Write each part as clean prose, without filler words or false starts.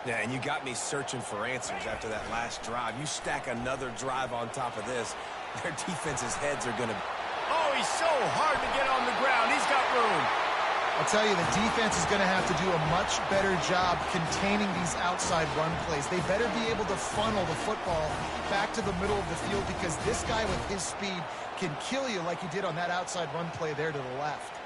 Yeah, and you got me searching for answers after that last drive. You stack another drive on top of this, their defense's heads are going to... Oh, he's so hard to get on the ground. He's got room. I'll tell you, the defense is going to have to do a much better job containing these outside run plays. They better be able to funnel the football back to the middle of the field because this guy with his speed can kill you like he did on that outside run play there to the left.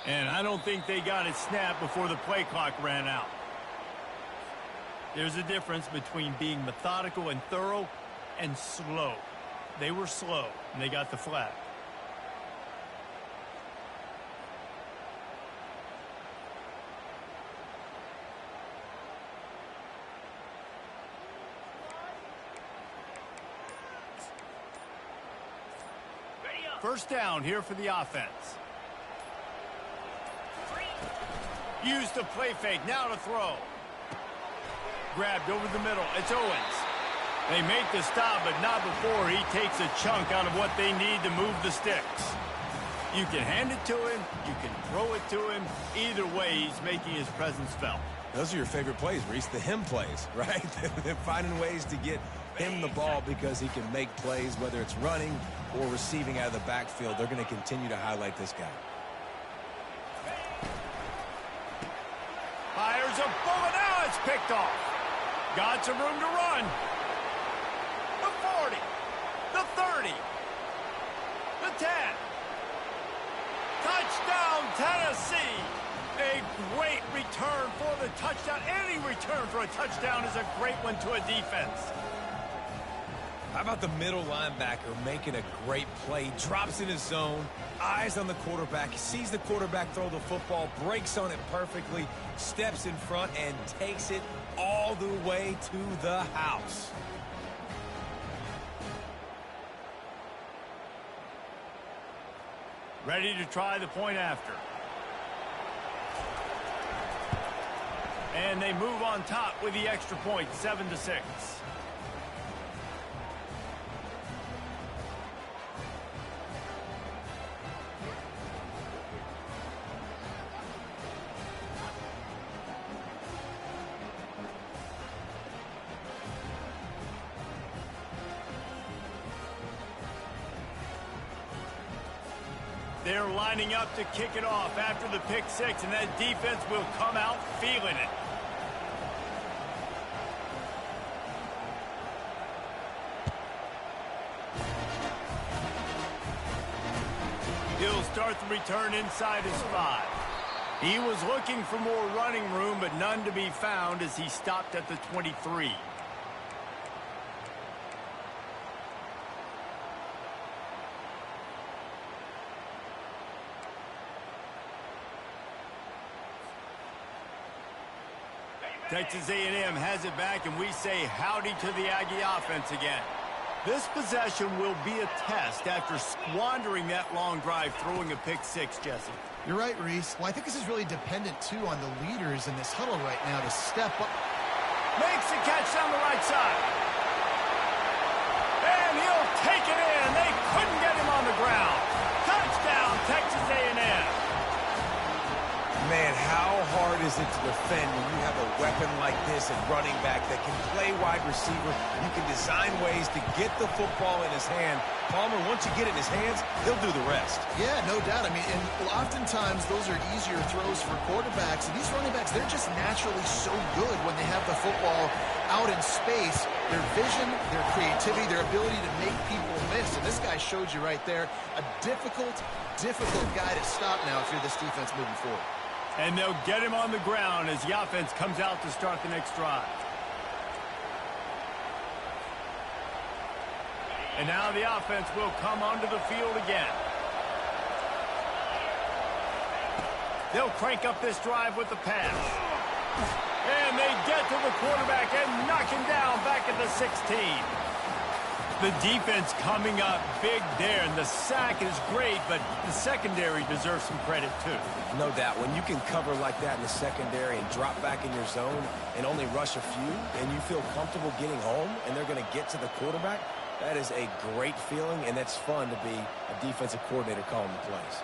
And I don't think they got it snapped before the play clock ran out. There's a difference between being methodical and thorough and slow. They were slow, and they got the flag. First down here for the offense. Use the play fake, now to throw. Grabbed over the middle, it's Owens. They make the stop, but not before he takes a chunk out of what they need to move the sticks. You can hand it to him, you can throw it to him. Either way, he's making his presence felt. Those are your favorite plays, Reese, the him plays, right? They're finding ways to get him the ball because he can make plays, whether it's running or receiving out of the backfield. They're going to continue to highlight this guy. Fires a bullet, now it's picked off. Got some room to run. The 40, the 30, the 10. Touchdown, Tennessee. A great return for the touchdown. Any return for a touchdown is a great one to a defense. How about the middle linebacker making a great play? Drops in his zone, eyes on the quarterback, sees the quarterback throw the football, breaks on it perfectly, steps in front, and takes it all the way to the house. Ready to try the point after. And they move on top with the extra point, 7-6. They're lining up to kick it off after the pick six, and that defense will come out feeling it. He'll start the return inside his 5. He was looking for more running room, but none to be found as he stopped at the 23. Texas A&M has it back, and we say howdy to the Aggie offense again. This possession will be a test after squandering that long drive, throwing a pick six, Jesse. You're right, Reese. Well, I think this is really dependent, too, on the leaders in this huddle right now to step up. Makes the catch down the right side. And he'll take it in. They couldn't get him on the ground. Touchdown, Texas A&M. Man, how hard is it to defend when you have a weapon like this at running back that can play wide receiver? You can design ways to get the football in his hand. Palmer, once you get it in his hands, he'll do the rest. Yeah, no doubt. I mean, and oftentimes those are easier throws for quarterbacks. And these running backs, they're just naturally so good when they have the football out in space. Their vision, their creativity, their ability to make people miss. And this guy showed you right there, a difficult guy to stop now if you're this defense moving forward. And they'll get him on the ground as the offense comes out to start the next drive. And now the offense will come onto the field again. They'll crank up this drive with the pass. And they get to the quarterback and knock 16. The defense coming up big there, and the sack is great, but the secondary deserves some credit too. No doubt. When you can cover like that in the secondary and drop back in your zone and only rush a few, and you feel comfortable getting home, and they're going to get to the quarterback, that is a great feeling, and it's fun to be a defensive coordinator calling the plays.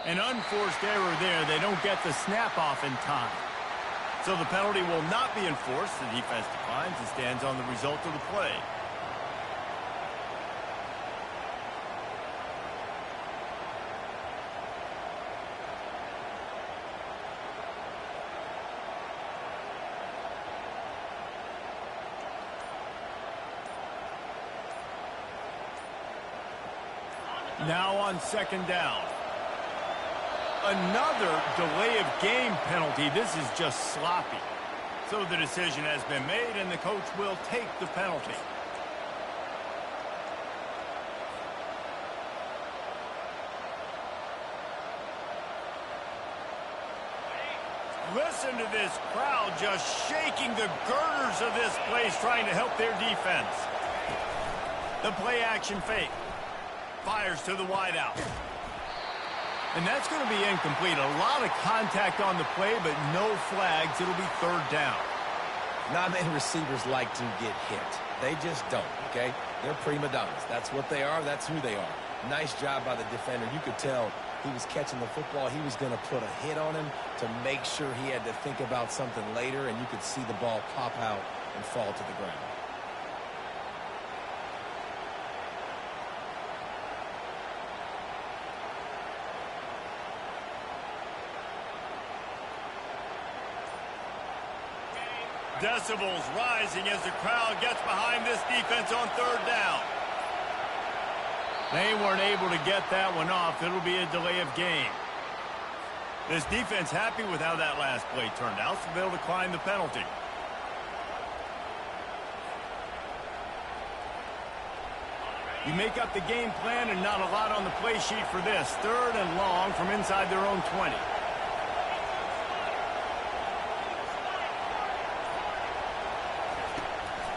An unforced error there. They don't get the snap off in time. So the penalty will not be enforced. The defense declines and stands on the result of the play. Now on second down. Another delay of game penalty. This is just sloppy. So the decision has been made, and the coach will take the penalty. Listen to this crowd just shaking the girders of this place, trying to help their defense. The play action fake. Fires to the wideout. And that's going to be incomplete. A lot of contact on the play, but no flags. It'll be third down. Not many receivers like to get hit. They just don't, okay? They're prima donnas. That's what they are. That's who they are. Nice job by the defender. You could tell he was catching the football. He was going to put a hit on him to make sure he had to think about something later, and you could see the ball pop out and fall to the ground. Decibels rising as the crowd gets behind this defense on third down. They weren't able to get that one off. It'll be a delay of game. This defense happy with how that last play turned out, so they'll decline the penalty. You make up the game plan and not a lot on the play sheet for this. Third and long from inside their own 20.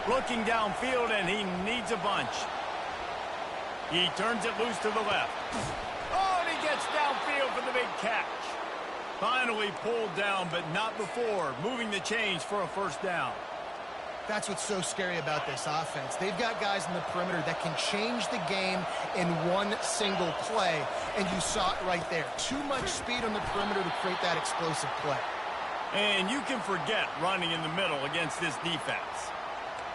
Looking downfield, and he needs a bunch. He turns it loose to the left. Oh, and he gets downfield for the big catch. Finally pulled down, but not before. Moving the chains for a first down. That's what's so scary about this offense. They've got guys in the perimeter that can change the game in one single play, and you saw it right there. Too much speed on the perimeter to create that explosive play. And you can forget running in the middle against this defense.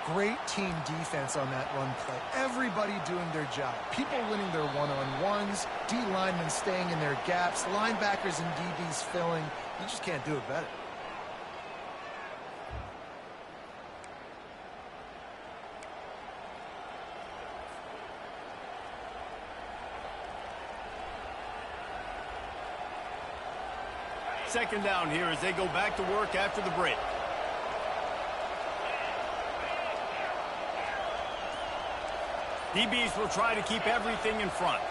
Great team defense on that run play. Everybody doing their job. People winning their one-on-ones, D linemen staying in their gaps, linebackers and DBs filling. You just can't do it better. Second down here as they go back to work after the break. DBs will try to keep everything in front.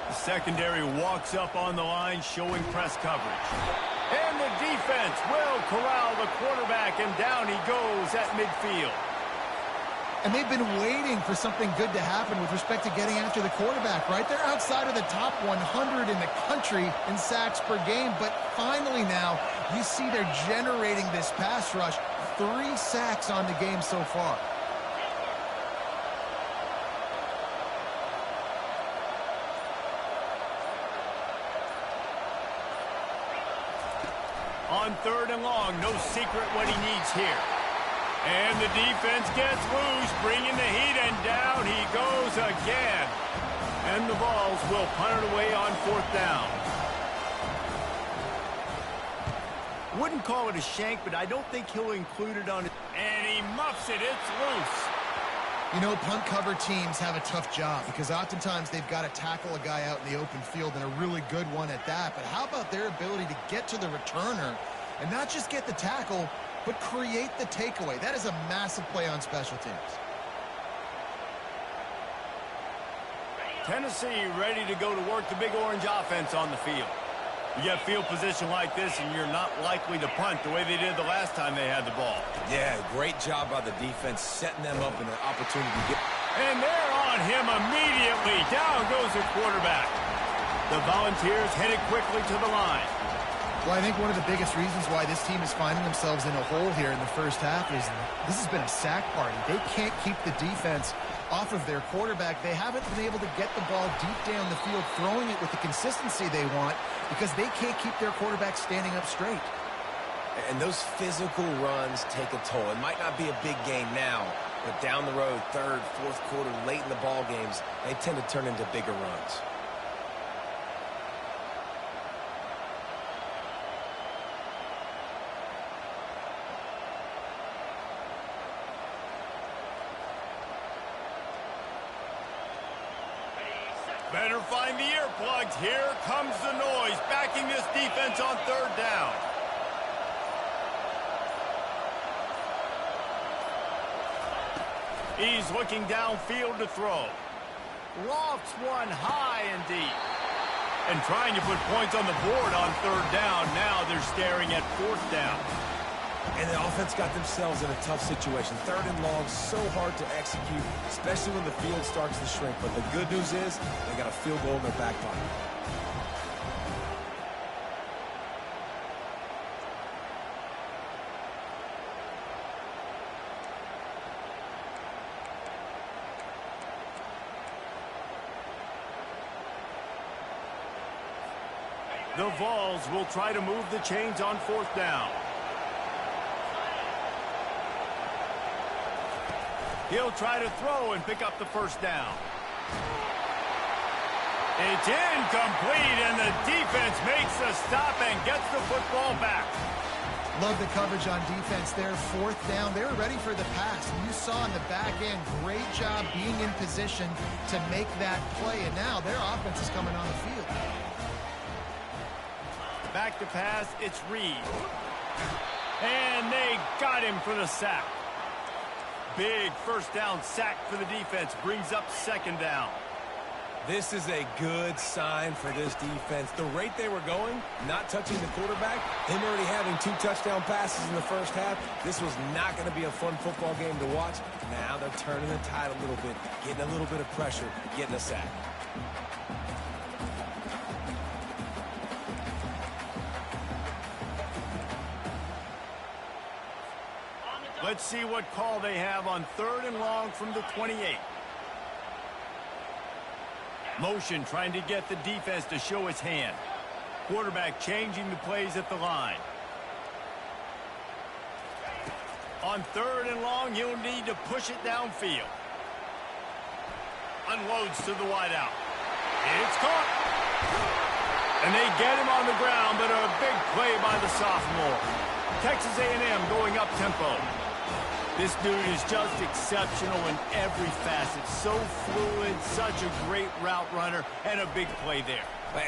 The secondary walks up on the line, showing press coverage. And the defense will corral the quarterback, and down he goes at midfield. And they've been waiting for something good to happen with respect to getting after the quarterback, right? They're outside of the top 100 in the country in sacks per game, but finally now you see they're generating this pass rush. 3 sacks on the game so far. On third and long, no secret what he needs here. And the defense gets loose, bringing the heat, and down he goes again. And the Vols will punt it away on fourth down. Wouldn't call it a shank, but I don't think he'll include it on it. And he muffs it. It's loose. You know, punt cover teams have a tough job because oftentimes they've got to tackle a guy out in the open field, and a really good one at that. But how about their ability to get to the returner and not just get the tackle, but create the takeaway. That is a massive play on special teams. Tennessee ready to go to work the Big Orange offense on the field. You get field position like this, and you're not likely to punt the way they did the last time they had the ball. Yeah, great job by the defense setting them up in an opportunity to get... And they're on him immediately. Down goes the quarterback. The Volunteers headed quickly to the line. Well, I think one of the biggest reasons why this team is finding themselves in a hole here in the first half is this has been a sack party. They can't keep the defense off of their quarterback. They haven't been able to get the ball deep down the field, throwing it with the consistency they want because they can't keep their quarterback standing up straight. And those physical runs take a toll. It might not be a big game now, but down the road, third, fourth quarter, late in the ball games, they tend to turn into bigger runs. Better find the earplugs. Here comes the noise, backing this defense on third down. He's looking downfield to throw. Lofts one high and deep. And trying to put points on the board on third down. Now they're staring at fourth down. And the offense got themselves in a tough situation. Third and long, so hard to execute, especially when the field starts to shrink. But the good news is they got a field goal in their back pocket. The Vols will try to move the chains on fourth down. He'll try to throw and pick up the first down. It's incomplete, and the defense makes the stop and gets the football back. Love the coverage on defense there. Fourth down. They were ready for the pass. And you saw in the back end, great job being in position to make that play. And now their offense is coming on the field. Back to pass, it's Reed. And they got him for the sack. Big first down sack for the defense. Brings up second down. This is a good sign for this defense. The rate they were going, not touching the quarterback, him already having 2 touchdown passes in the first half, this was not going to be a fun football game to watch. Now they're turning the tide a little bit, getting a little bit of pressure, getting a sack. Let's see what call they have on third and long from the 28. Motion trying to get the defense to show his hand. Quarterback changing the plays at the line. On third and long, he'll need to push it downfield. Unloads to the wideout. It's caught. And they get him on the ground, but a big play by the sophomore. Texas A&M going up tempo. This dude is just exceptional in every facet. So fluid, such a great route runner, and a big play there.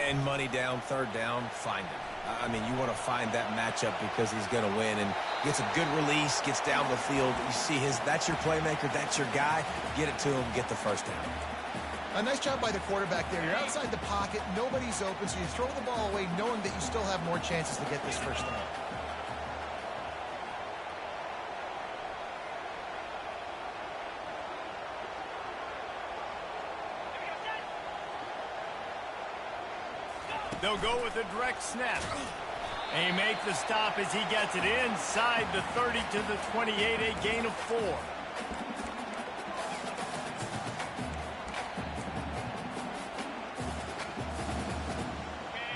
And money down, third down, find him. I mean, you want to find that matchup because he's going to win. And gets a good release, gets down the field. You see that's your playmaker, that's your guy. Get it to him, get the first down. A nice job by the quarterback there. You're outside the pocket, nobody's open, so you throw the ball away knowing that you still have more chances to get this first down. They'll go with a direct snap. They make the stop as he gets it inside the 30 to the 28, a gain of 4.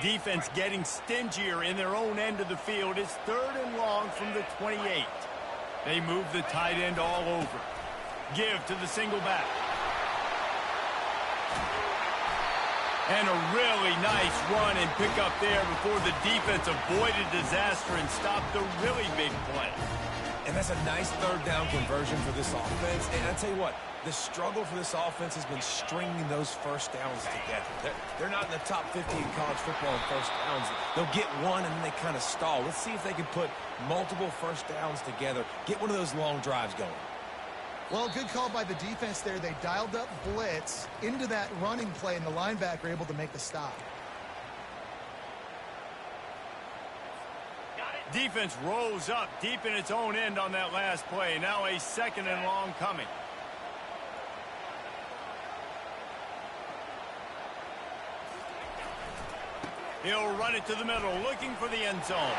Defense getting stingier in their own end of the field. It's third and long from the 28. They move the tight end all over. Give to the single back. And a really nice run and pick up there before the defense avoided disaster and stopped a really big play. And that's a nice third down conversion for this offense. And I tell you what, The struggle for this offense has been stringing those first downs together. They're not in the top 50 in college football in first downs. They'll get one and then they kind of stall. Let's see if they can put multiple first downs together, get one of those long drives going. Well, good call by the defense there. They dialed up blitz into that running play, and the linebacker able to make the stop. Defense rose up deep in its own end on that last play. Now a second and long coming. He'll run it to the middle, looking for the end zone.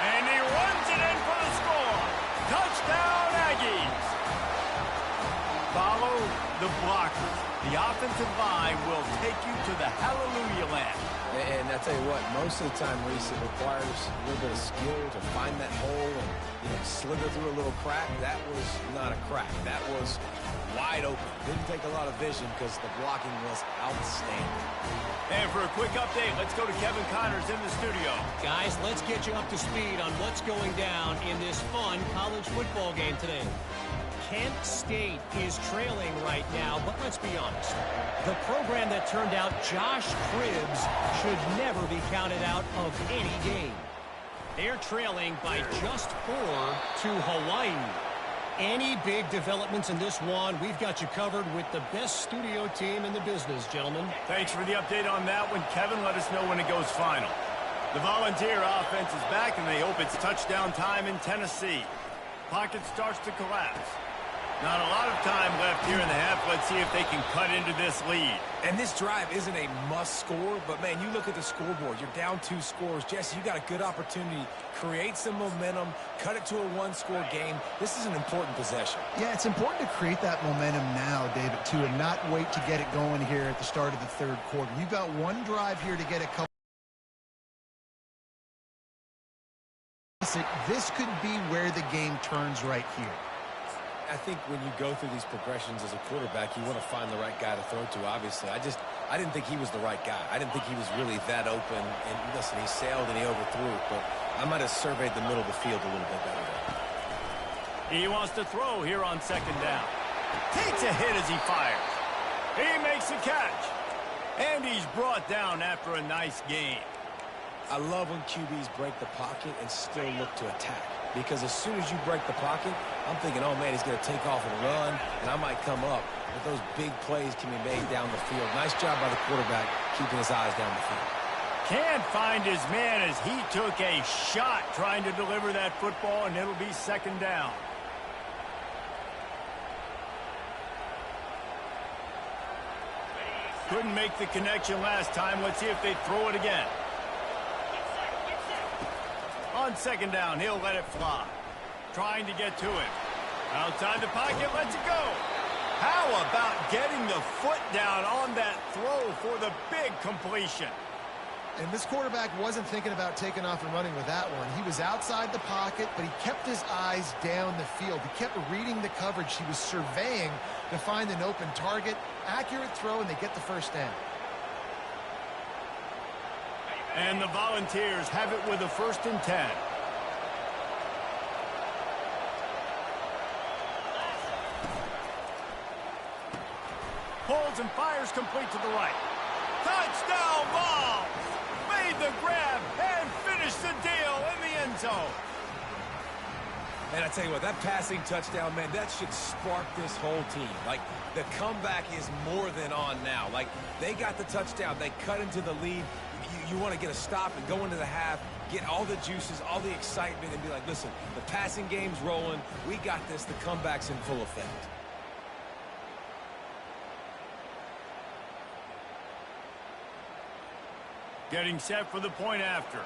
And he runs it in for the score. Touchdown, Aggies. Follow the blockers. The offensive line will take you to the hallelujah land. And I tell you what, most of the time, Reese, it requires a little bit of skill to find that hole and slither through a little crack. That was not a crack. That was wide open. Didn't take a lot of vision because the blocking was outstanding. And for a quick update, let's go to Kevin Connors in the studio. Guys, let's get you up to speed on what's going down in this fun college football game today. Kent State is trailing right now, but let's be honest. The program that turned out Josh Cribbs should never be counted out of any game. They're trailing by just 4 to Hawaii. Any big developments in this one, we've got you covered with the best studio team in the business, gentlemen. Thanks for the update on that one, Kevin. Let us know when it goes final. The Volunteer offense is back, and they hope it's touchdown time in Tennessee. Pocket starts to collapse. Not a lot of time left here in the half. Let's see if they can cut into this lead. And this drive isn't a must score, but, man, you look at the scoreboard. You're down 2 scores. Jesse, you got a good opportunity. Create some momentum. Cut it to a 1-score game. This is an important possession. Yeah, it's important to create that momentum now, David, too, and not wait to get it going here at the start of the third quarter. You've got one drive here to get a couple. This could be where the game turns right here. I think when you go through these progressions as a quarterback, you want to find the right guy to throw to, obviously. I didn't think he was the right guy. I didn't think he was really that open. And listen, he sailed and he overthrew it, but I might have surveyed the middle of the field a little bit better there. He wants to throw here on second down. Takes a hit as he fires. He makes a catch. And he's brought down after a nice game. I love when QBs break the pocket and still look to attack. Because as soon as you break the pocket, I'm thinking, oh, man, he's going to take off and run, and I might come up. But those big plays can be made down the field. Nice job by the quarterback keeping his eyes down the field. Can't find his man as he took a shot trying to deliver that football, and it'll be second down. Couldn't make the connection last time. Let's see if they throw it again. On second down, he'll let it fly. Trying to get to it. Outside the pocket, lets it go. How about getting the foot down on that throw for the big completion? And this quarterback wasn't thinking about taking off and running with that one. He was outside the pocket, but he kept his eyes down the field. He kept reading the coverage. He was surveying to find an open target. Accurate throw, and they get the first down. And the Volunteers have it with a 1st and 10. Pulls and fires complete to the right. Touchdown ball! Made the grab and finished the deal in the end zone. Man, I tell you what, that passing touchdown, man, that should spark this whole team. Like, the comeback is more than on now. Like, they got the touchdown. They cut into the lead. You want to get a stop and go into the half, get all the juices, all the excitement, and be like, listen, the passing game's rolling. We got this. The comeback's in full effect. Getting set for the point after.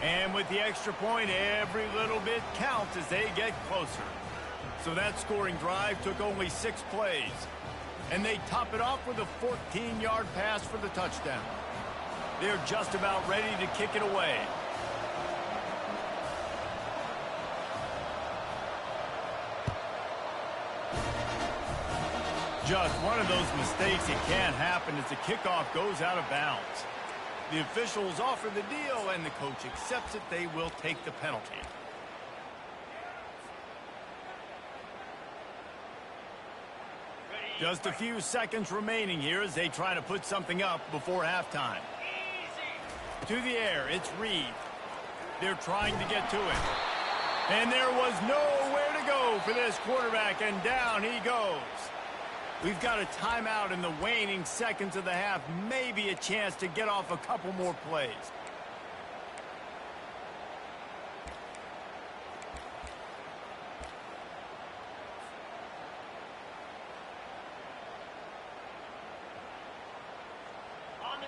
And with the extra point, every little bit counts as they get closer. So that scoring drive took only 6 plays. And they top it off with a 14-yard pass for the touchdown. They're just about ready to kick it away. Just one of those mistakes. It can't happen as the kickoff goes out of bounds. The officials offer the deal, and the coach accepts it. They will take the penalty. Just a few seconds remaining here as they try to put something up before halftime. To the air, it's Reed. They're trying to get to it. And there was nowhere to go for this quarterback, and down he goes. We've got a timeout in the waning seconds of the half. Maybe a chance to get off a couple more plays.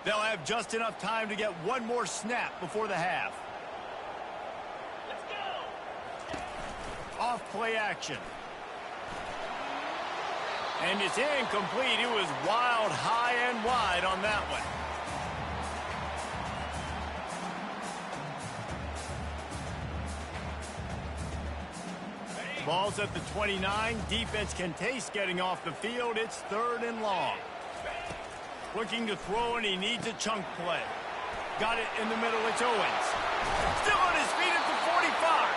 They'll have just enough time to get one more snap before the half. Let's go. Off play action. And it's incomplete. It was wild, high and wide on that one. Ball's at the 29. Defense can taste getting off the field. It's 3rd and long. Looking to throw, and he needs a chunk play. Got it in the middle. It's Owens. Still on his feet at the 45.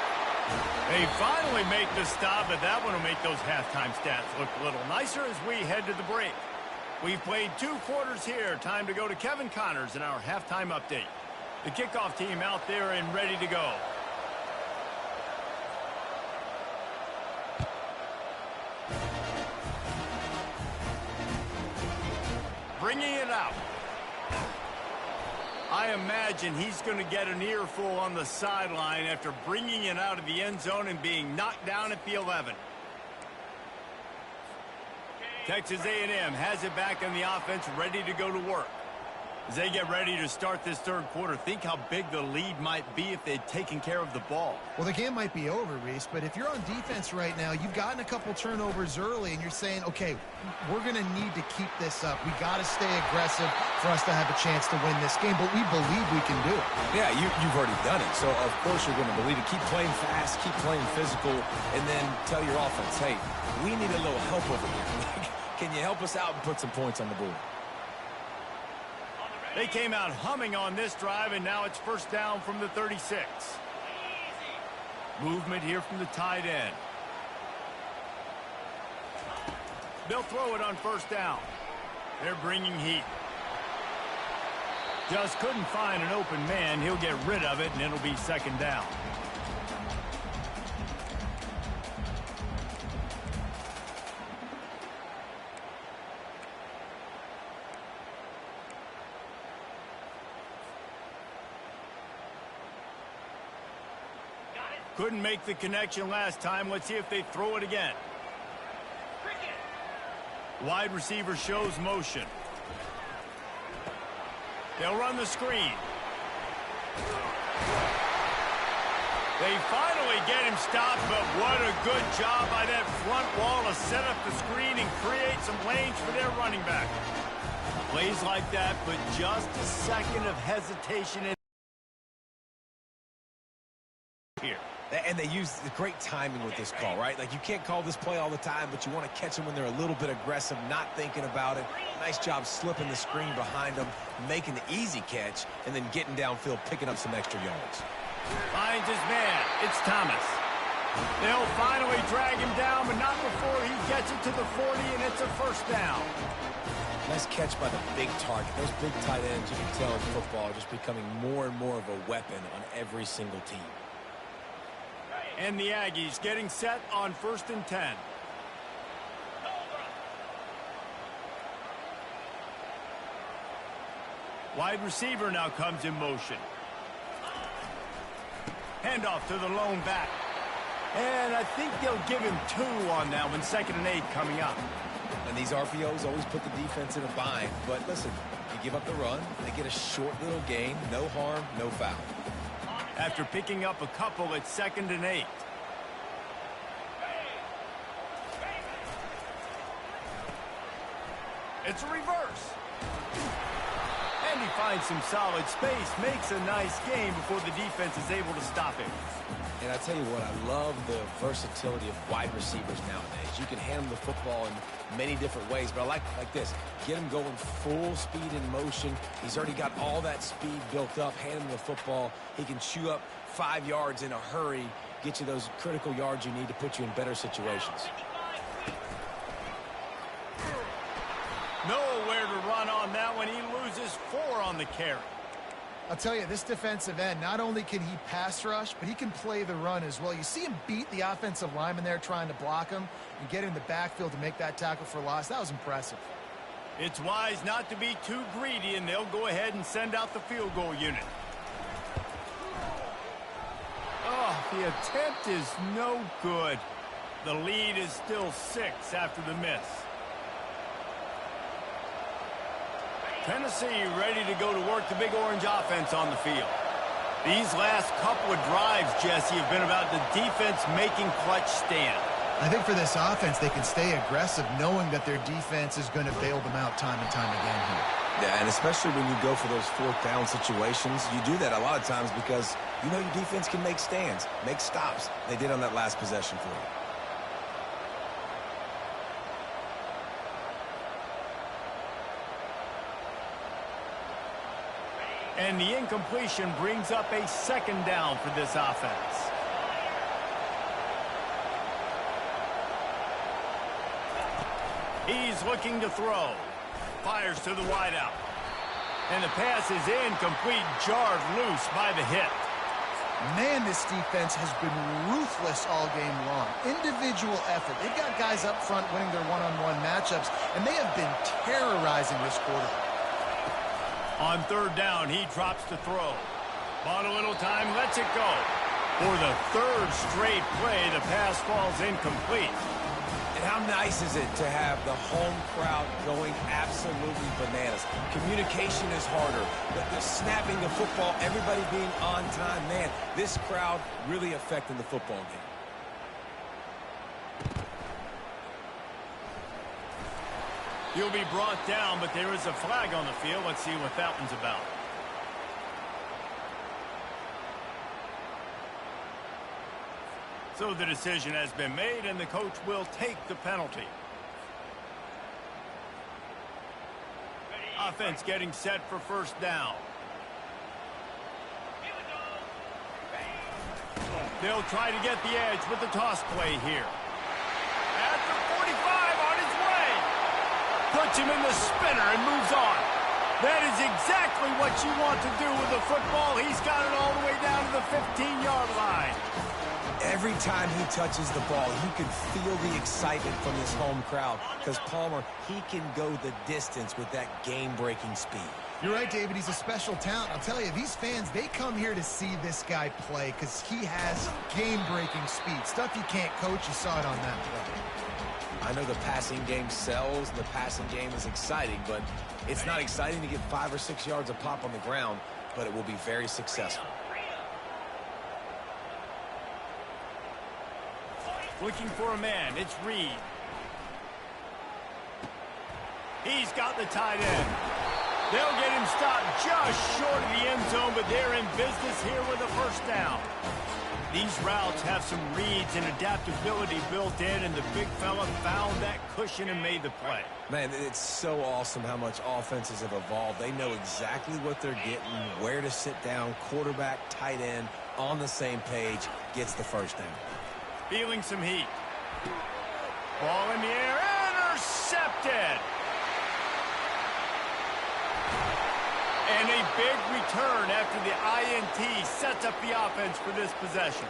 They finally make the stop, but that one will make those halftime stats look a little nicer as we head to the break. We've played 2 quarters here. Time to go to Kevin Connors in our halftime update. The kickoff team out there and ready to go. Bringing it out. I imagine he's going to get an earful on the sideline after bringing it out of the end zone and being knocked down at the 11. Texas A&M has it back in the offense, ready to go to work. As they get ready to start this 3rd quarter, think how big the lead might be if they'd taken care of the ball. Well, the game might be over, Reese, but if you're on defense right now, you've gotten a couple turnovers early, and you're saying, okay, we're going to need to keep this up. We got to stay aggressive for us to have a chance to win this game, but we believe we can do it. Yeah, you've already done it, so of course you're going to believe it. Keep playing fast, keep playing physical, and then tell your offense, hey, we need a little help over here. Can you help us out and put some points on the board? They came out humming on this drive, and now it's 1st down from the 36. Movement here from the tight end. They'll throw it on 1st down. They're bringing heat. Just couldn't find an open man. He'll get rid of it, and it'll be 2nd down. Couldn't make the connection last time. Let's see if they throw it again. Wide receiver shows motion. They'll run the screen. They finally get him stopped, but what a good job by that front wall to set up the screen and create some lanes for their running back. Plays like that, but just a second of hesitation in here. And they use the great timing with this call, right? Like, you can't call this play all the time, but you want to catch them when they're a little bit aggressive, not thinking about it. Nice job slipping the screen behind them, making the easy catch, and then getting downfield, picking up some extra yards. Finds his man. It's Thomas. They'll finally drag him down, but not before he gets it to the 40, and it's a 1st down. Nice catch by the big target. Those big tight ends, you can tell in football, are just becoming more and more of a weapon on every single team. And the Aggies getting set on 1st and 10. Wide receiver now comes in motion. Handoff to the lone back. And I think they'll give him 2 on that one. 2nd and 8 coming up. And these RPOs always put the defense in a bind. But listen, you give up the run, they get a short little gain. No harm, no foul. After picking up a couple, it's 2nd and 8. It's a reverse. And he finds some solid space, makes a nice game before the defense is able to stop him. And I tell you what, I love the versatility of wide receivers nowadays. You can hand them the football in many different ways, but I like this. Get him going full speed in motion. He's already got all that speed built up. Hand him the football. He can chew up 5 yards in a hurry, get you those critical yards you need to put you in better situations. Nowhere to run on that one. He loses 4 on the carry. I'll tell you, this defensive end, not only can he pass rush, but he can play the run as well. You see him beat the offensive lineman there trying to block him and get in the backfield to make that tackle for loss. That was impressive. It's wise not to be too greedy, and they'll go ahead and send out the field goal unit. Oh, the attempt is no good. The lead is still 6 after the miss. Tennessee ready to go to work the Big Orange offense on the field. These last couple of drives, Jesse, have been about the defense making clutch stand. I think for this offense, they can stay aggressive knowing that their defense is going to bail them out time and time again here. Yeah, and especially when you go for those 4th down situations, you do that a lot of times because you know your defense can make stands, make stops. They did on that last possession for you. And the incompletion brings up a 2nd down for this offense. He's looking to throw. Fires to the wideout. And the pass is incomplete, jarred loose by the hit. Man, this defense has been ruthless all game long. Individual effort. They've got guys up front winning their one-on-one matchups, and they have been terrorizing this quarterback. On 3rd down, he drops to throw. Bought a little time, lets it go. For the 3rd straight play, the pass falls incomplete. And how nice is it to have the home crowd going absolutely bananas? Communication is harder, but the snapping the football, everybody being on time, man, this crowd really affecting the football game. He'll be brought down, but there is a flag on the field. Let's see what that one's about. So the decision has been made, and the coach will take the penalty. Offense getting set for 1st down. They'll try to get the edge with the toss play here. At the 45, on his way. Puts him in the spinner and moves on. That is exactly what you want to do with the football. He's got it all the way down to the 15-yard line. Every time he touches the ball, you can feel the excitement from this home crowd because Palmer, he can go the distance with that game-breaking speed. You're right, David. He's a special talent. I'll tell you, these fans, they come here to see this guy play because he has game-breaking speed. Stuff you can't coach. You saw it on that play. I know the passing game sells, and the passing game is exciting, but it's not exciting to get 5 or 6 yards of pop on the ground, but it will be very successful. Looking for a man, it's Reed. He's got the tight end. They'll get him stopped just short of the end zone, but they're in business here with a 1st down. These routes have some reads and adaptability built in, and the big fella found that cushion and made the play. Man, it's so awesome how much offenses have evolved. They know exactly what they're getting, where to sit down, quarterback, tight end, on the same page, gets the 1st down. Feeling some heat. Ball in the air, intercepted. And a big return after the INT sets up the offense for this possession.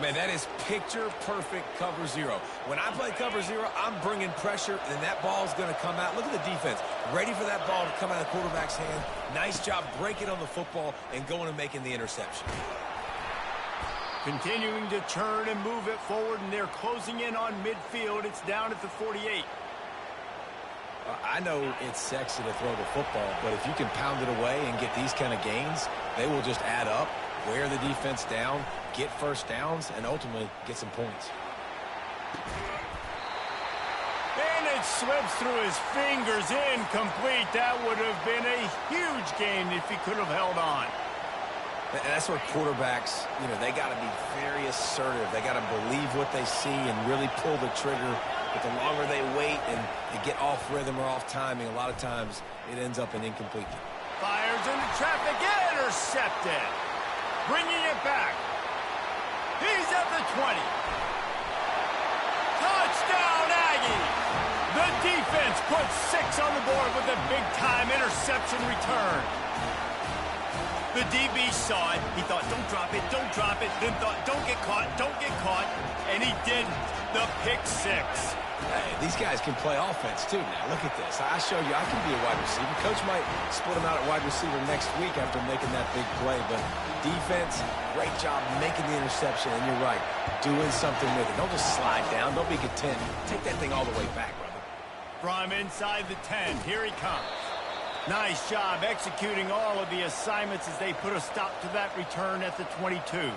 Man, that is picture-perfect cover 0. When I play cover 0, I'm bringing pressure, and that ball's going to come out. Look at the defense. Ready for that ball to come out of the quarterback's hand. Nice job breaking on the football and going and making the interception. Continuing to turn and move it forward, and they're closing in on midfield. It's down at the 48. I know it's sexy to throw the football, but if you can pound it away and get these kind of gains, they will just add up, wear the defense down, get 1st downs, and ultimately get some points. And it slips through his fingers, incomplete. That would have been a huge gain if he could have held on. And that's where quarterbacks, they got to be very assertive. They got to believe what they see and really pull the trigger. But the longer they wait and they get off rhythm or off timing, a lot of times it ends up in incomplete. Fires into traffic, intercepted. Bringing it back. He's at the 20. Touchdown, Aggies! The defense puts 6 on the board with a big-time interception return. The DB saw it. He thought, don't drop it, don't drop it. Then thought, don't get caught, don't get caught. And he did the pick 6. Hey, these guys can play offense, too, now. Look at this. I show you I can be a wide receiver. Coach might split him out at wide receiver next week after making that big play. But defense, great job making the interception. And you're right, doing something with it. Don't just slide down. Don't be content. Take that thing all the way back, brother. From inside the 10, here he comes. Nice job executing all of the assignments as they put a stop to that return at the 22.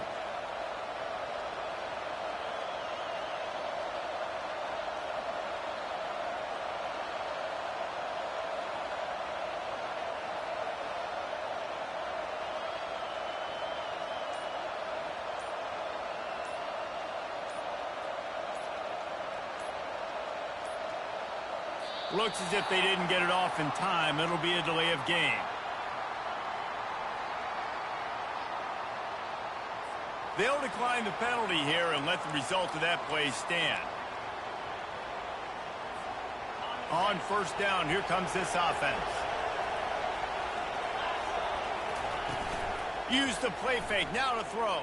Looks as if they didn't get it off in time. It'll be a delay of game. They'll decline the penalty here and let the result of that play stand. On first down, here comes this offense. Use the play fake, now to throw.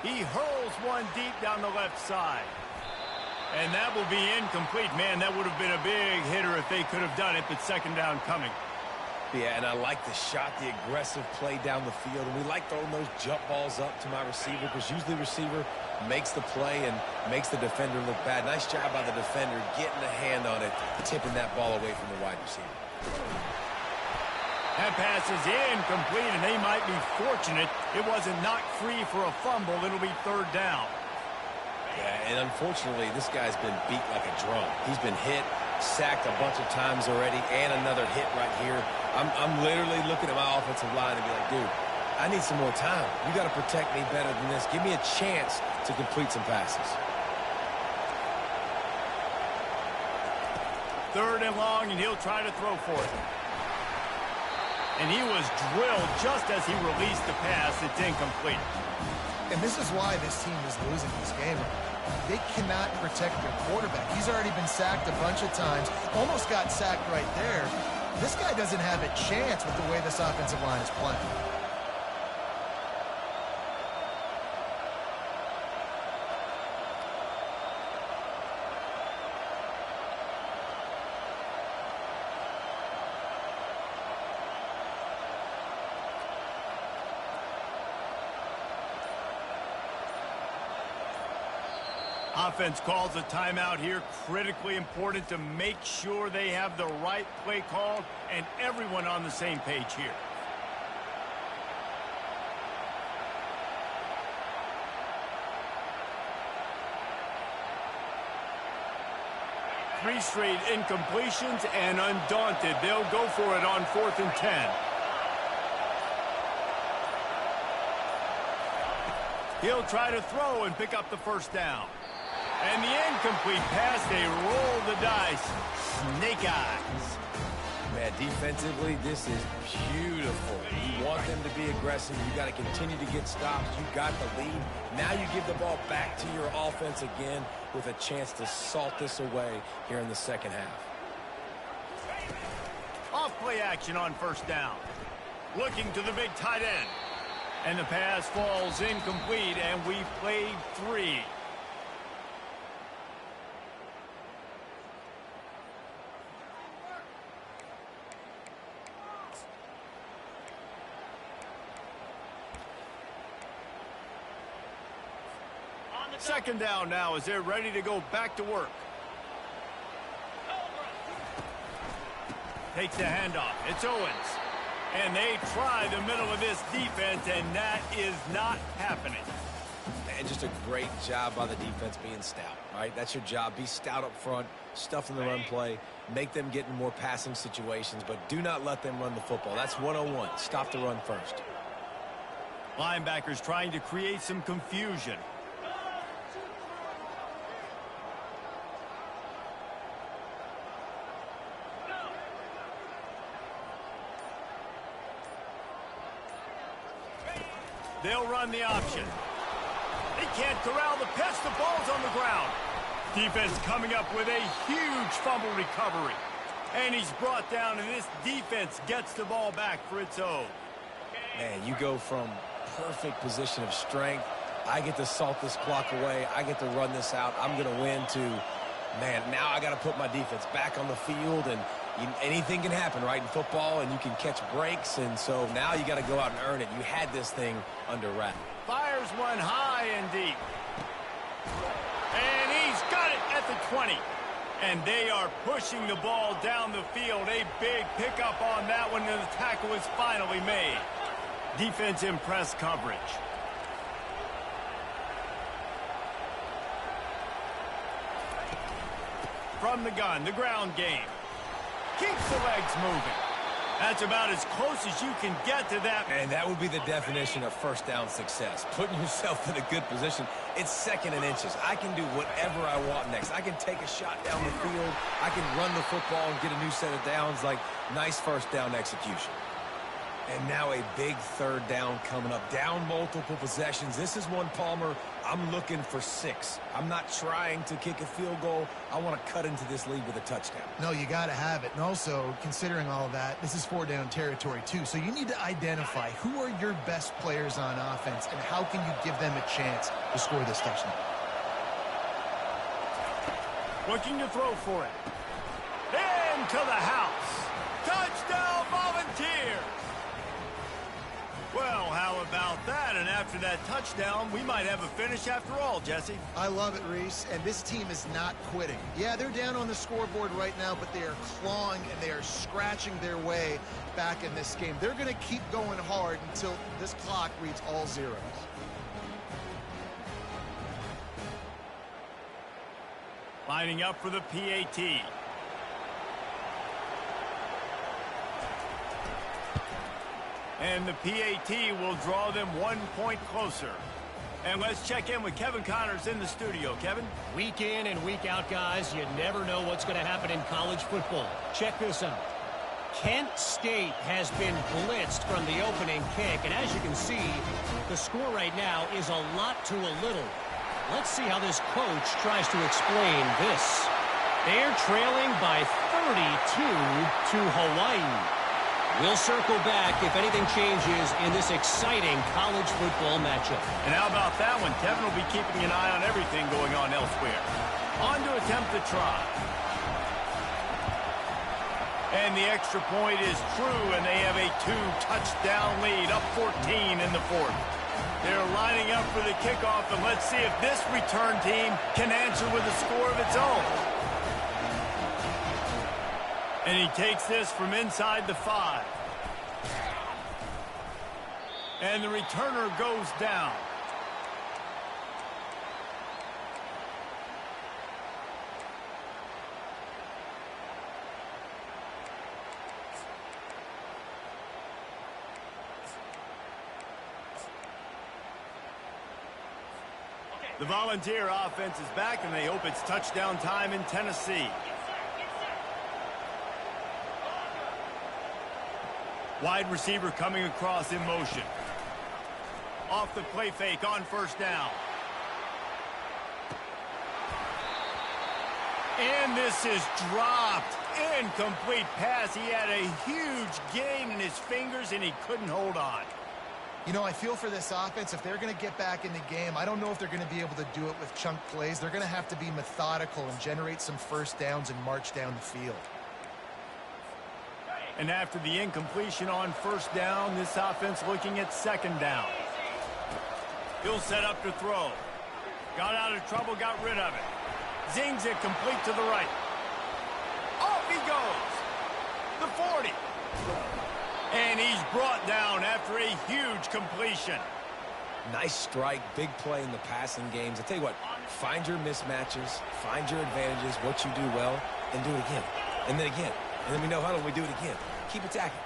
He hurls one deep down the left side. And that will be incomplete. Man, that would have been a big hitter if they could have done it, but second down coming. Yeah, and I like the shot, the aggressive play down the field. And we like throwing those jump balls up to my receiver because usually the receiver makes the play and makes the defender look bad. Nice job by the defender getting a hand on it, tipping that ball away from the wide receiver. That pass is incomplete, and they might be fortunate it wasn't knocked free for a fumble. It'll be third down. Yeah, and unfortunately, this guy's been beat like a drum. He's been hit, sacked a bunch of times already, and another hit right here. I'm literally looking at my offensive line and be like, dude, I need some more time. You got to protect me better than this. Give me a chance to complete some passes. Third and long, and he'll try to throw for it. And he was drilled just as he released the pass. It's incomplete. And this is why this team is losing this game. They cannot protect their quarterback. He's already been sacked a bunch of times, almost got sacked right there. This guy doesn't have a chance with the way this offensive line is playing. Offense calls a timeout here. Critically important to make sure they have the right play called and everyone on the same page here. Three straight incompletions, and undaunted, they'll go for it on 4th and 10. He'll try to throw and pick up the first down. And the incomplete pass, they roll the dice. Snake eyes. Man, defensively, this is beautiful. You want them to be aggressive. You got to continue to get stops. You got the lead. Now you give the ball back to your offense again with a chance to salt this away here in the second half. Off play action on first down. Looking to the big tight end. And the pass falls incomplete, and we've played 3. Second down now as they're ready to go back to work. Takes the handoff. It's Owens. And they try the middle of this defense, and that is not happening. And just a great job by the defense being stout, right? That's your job. Be stout up front, stuff in the run play, make them get in more passing situations, but do not let them run the football. That's 101. Stop the run first. Linebackers trying to create some confusion. They'll run the option. They can't corral the pitch. The ball's on the ground. Defense coming up with a huge fumble recovery. And he's brought down, and this defense gets the ball back for its own. Man, you go from perfect position of strength. I get to salt this clock away. I get to run this out. I'm going to win to, man, now I got to put my defense back on the field, and anything can happen, right, in football, and you can catch breaks, and so now you got to go out and earn it. You had this thing under wrap. Fires one high and deep. And he's got it at the 20. And they are pushing the ball down the field. A big pickup on that one, and the tackle is finally made. Defense in press coverage. From the gun, the ground game. Keeps the legs moving. That's about as close as you can get to that. And that would be the definition of first down success. Putting yourself in a good position. It's second and inches. I can do whatever I want next. I can take a shot down the field. I can run the football and get a new set of downs. Like, nice first down execution. And now a big third down coming up. Down multiple possessions. This is one, Palmer, I'm looking for 6. I'm not trying to kick a field goal. I want to cut into this lead with a touchdown. No, you got to have it. And also, considering all of that, this is 4-down territory, too. So you need to identify who are your best players on offense and how can you give them a chance to score this touchdown. Looking to throw for it. Into the house. Touchdown, Volunteers. Well, how about that? And after that touchdown, we might have a finish after all, Jesse. I love it, Reese, and this team is not quitting. Yeah, they're down on the scoreboard right now, but they are clawing and they are scratching their way back in this game. They're going to keep going hard until this clock reads all zeros. Lining up for the PAT. And the PAT will draw them 1 point closer. And let's check in with Kevin Connors in the studio. Kevin? Week in and week out, guys, you never know what's going to happen in college football. Check this out. Kent State has been blitzed from the opening kick, and as you can see, the score right now is a lot to a little. Let's see how this coach tries to explain this. They're trailing by 32 to Hawaii. We'll circle back if anything changes in this exciting college football matchup. And how about that one? Kevin will be keeping an eye on everything going on elsewhere. On to attempt the try. And the extra point is true, and they have a 2-touchdown lead, up 14 in the fourth. They're lining up for the kickoff, and let's see if this return team can answer with a score of its own. And he takes this from inside the 5. And the returner goes down. The Volunteer offense is back, and they hope it's touchdown time in Tennessee. Wide receiver coming across in motion. Off the play fake on first down. And this is dropped. Incomplete pass. He had a huge gain in his fingers, and he couldn't hold on. You know, I feel for this offense, if they're going to get back in the game, I don't know if they're going to be able to do it with chunk plays. They're going to have to be methodical and generate some first downs and march down the field. And after the incompletion on first down, this offense looking at second down. He'll set up to throw. Got out of trouble, got rid of it. Zings it complete to the right. Off he goes. The 40. And he's brought down after a huge completion. Nice strike, big play in the passing games. I tell you what, find your mismatches, find your advantages, what you do well, and do it again. And then again. And then we know how do we do it again. Keep attacking.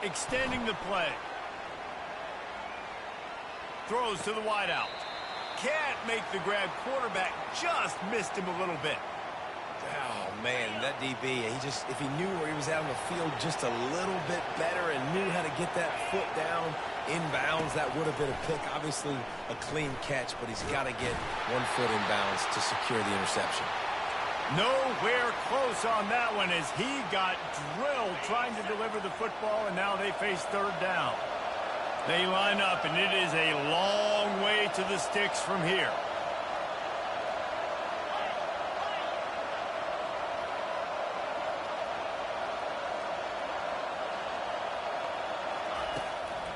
Extending the play. Throws to the wideout. Can't make the grab. Quarterback just missed him a little bit. Oh, man, that DB, if he knew where he was at on the field just a little bit better and knew how to get that foot down inbounds, that would have been a pick. Obviously, a clean catch, but he's got to get 1 foot inbounds to secure the interception. Nowhere close on that one as he got drilled trying to deliver the football, and now they face third down. They line up, and it is a long way to the sticks from here.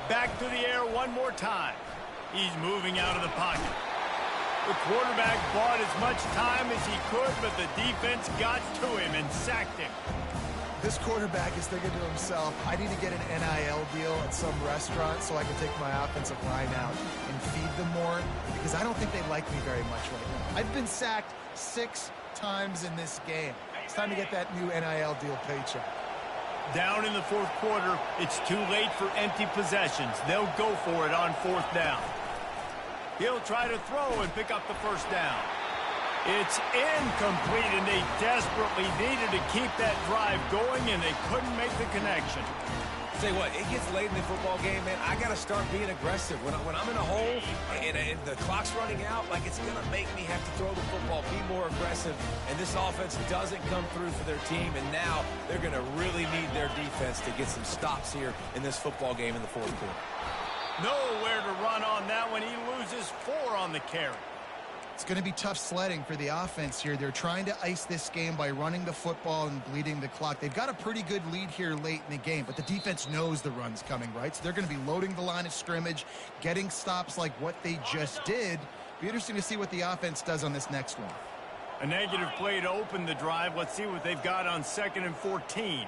Back to the air one more time. He's moving out of the pocket. The quarterback bought as much time as he could, but the defense got to him and sacked him. This quarterback is thinking to himself, I need to get an NIL deal at some restaurant so I can take my offensive line out and feed them more, because I don't think they like me very much right now. I've been sacked 6 times in this game. It's time to get that new NIL deal paycheck. Down in the fourth quarter, it's too late for empty possessions. They'll go for it on fourth down. He'll try to throw and pick up the first down. It's incomplete, and they desperately needed to keep that drive going, and they couldn't make the connection. Say what, it gets late in the football game, man. I got to start being aggressive. When I'm in a hole and the clock's running out, like, it's going to make me have to throw the football, be more aggressive. And this offense doesn't come through for their team, and now they're going to really need their defense to get some stops here in this football game in the fourth quarter. Nowhere to run on that one. He loses 4 on the carry. It's going to be tough sledding for the offense here. They're trying to ice this game by running the football and bleeding the clock. They've got a pretty good lead here late in the game, but the defense knows the run's coming, right? So they're going to be loading the line of scrimmage, getting stops like what they just did. Be interesting to see what the offense does on this next one. A negative play to open the drive. Let's see what they've got on 2nd and 14.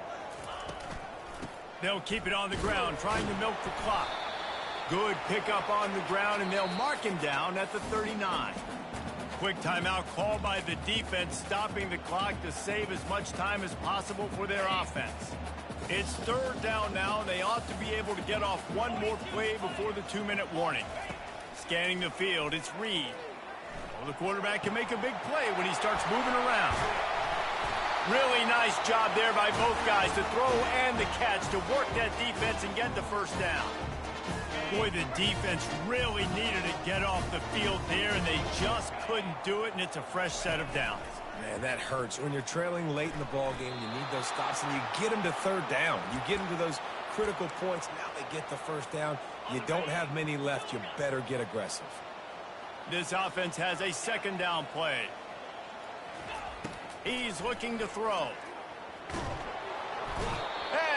They'll keep it on the ground, trying to milk the clock. Good pickup on the ground, and they'll mark him down at the 39. Quick timeout called by the defense, stopping the clock to save as much time as possible for their offense. It's third down now. They ought to be able to get off one more play before the 2-minute warning. Scanning the field, it's Reed. Well, the quarterback can make a big play when he starts moving around. Really nice job there by both guys to throw and the catch to work that defense and get the first down. Boy, the defense really needed to get off the field there, and they just couldn't do it, and it's a fresh set of downs. Man, that hurts. When you're trailing late in the ball game, you need those stops, and you get them to third down. You get them to those critical points. Now they get the first down. You don't have many left. You better get aggressive. This offense has a 2nd down play. He's looking to throw.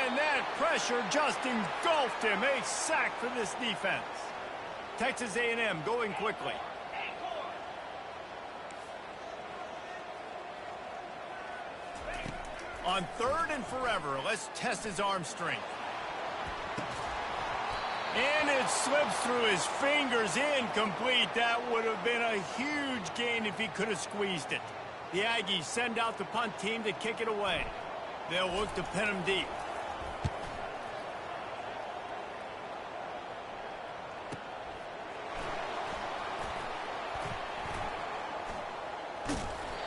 And that pressure just engulfed him. A sack for this defense. Texas A&M going quickly. On 3rd and forever, let's test his arm strength. And it slips through his fingers, incomplete. That would have been a huge gain if he could have squeezed it. The Aggies send out the punt team to kick it away. They'll look to pin him deep.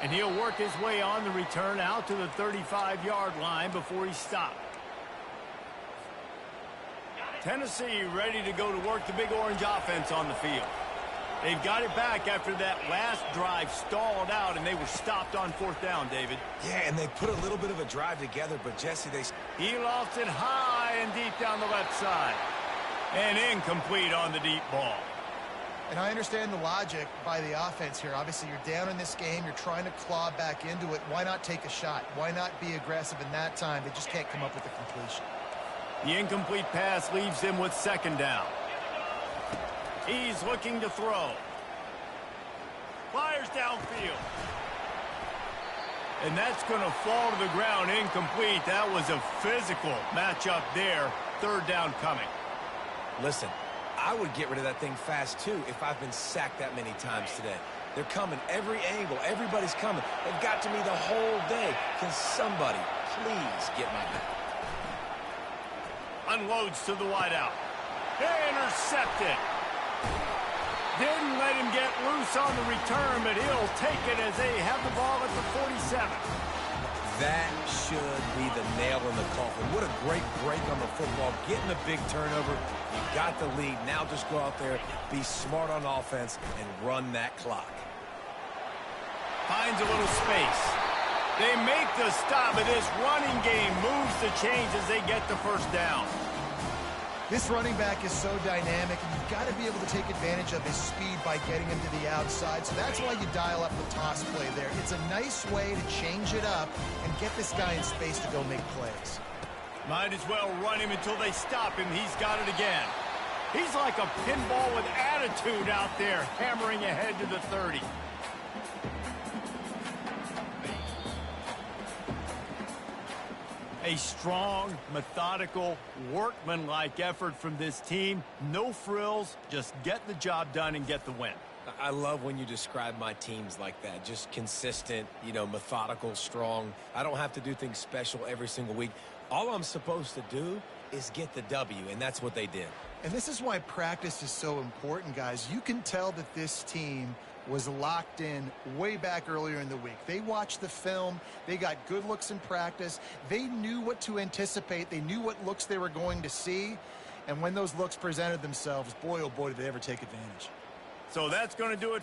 And he'll work his way on the return out to the 35-yard line before he's stopped. Tennessee ready to go to work the Big Orange offense on the field. They've got it back after that last drive stalled out, and they were stopped on 4th down, David. Yeah, and they put a little bit of a drive together, but Jesse, He lofts it high and deep down the left side. And incomplete on the deep ball. And I understand the logic by the offense here. Obviously, you're down in this game. You're trying to claw back into it. Why not take a shot? Why not be aggressive in that time? They just can't come up with a completion. The incomplete pass leaves him with 2nd down. He's looking to throw. Fires downfield. And that's going to fall to the ground incomplete. That was a physical matchup there. 3rd down coming. listen, I would get rid of that thing fast, too, if I've been sacked that many times today. They're coming every angle. Everybody's coming. They've got to me the whole day. Can somebody please get my back? Unloads to the wideout. Intercepted. Didn't let him get loose on the return, but he'll take it as they have the ball at the 47. That should be the nail in the coffin. What a great break on the football. Getting a big turnover. You got the lead. Now just go out there, be smart on offense, and run that clock. Finds a little space. They make the stop, and this running game moves the chains as they get the first down. This running back is so dynamic, and you've got to be able to take advantage of his speed by getting him to the outside. So that's why you dial up the toss play there. It's a nice way to change it up and get this guy in space to go make plays. Might as well run him until they stop him. He's got it again. He's like a pinball with attitude out there, hammering ahead to the 30. A strong, methodical, workmanlike effort from this team. No frills, just get the job done and get the win. I love when you describe my teams like that. Just consistent, methodical, strong. I don't have to do things special every single week. All I'm supposed to do is get the W, and that's what they did. And this is why practice is so important, guys. You can tell that this team was locked in way back earlier in the week. They watched the film. They got good looks in practice. They knew what to anticipate. They knew what looks they were going to see. And when those looks presented themselves, boy, oh boy, did they ever take advantage. So that's going to do it.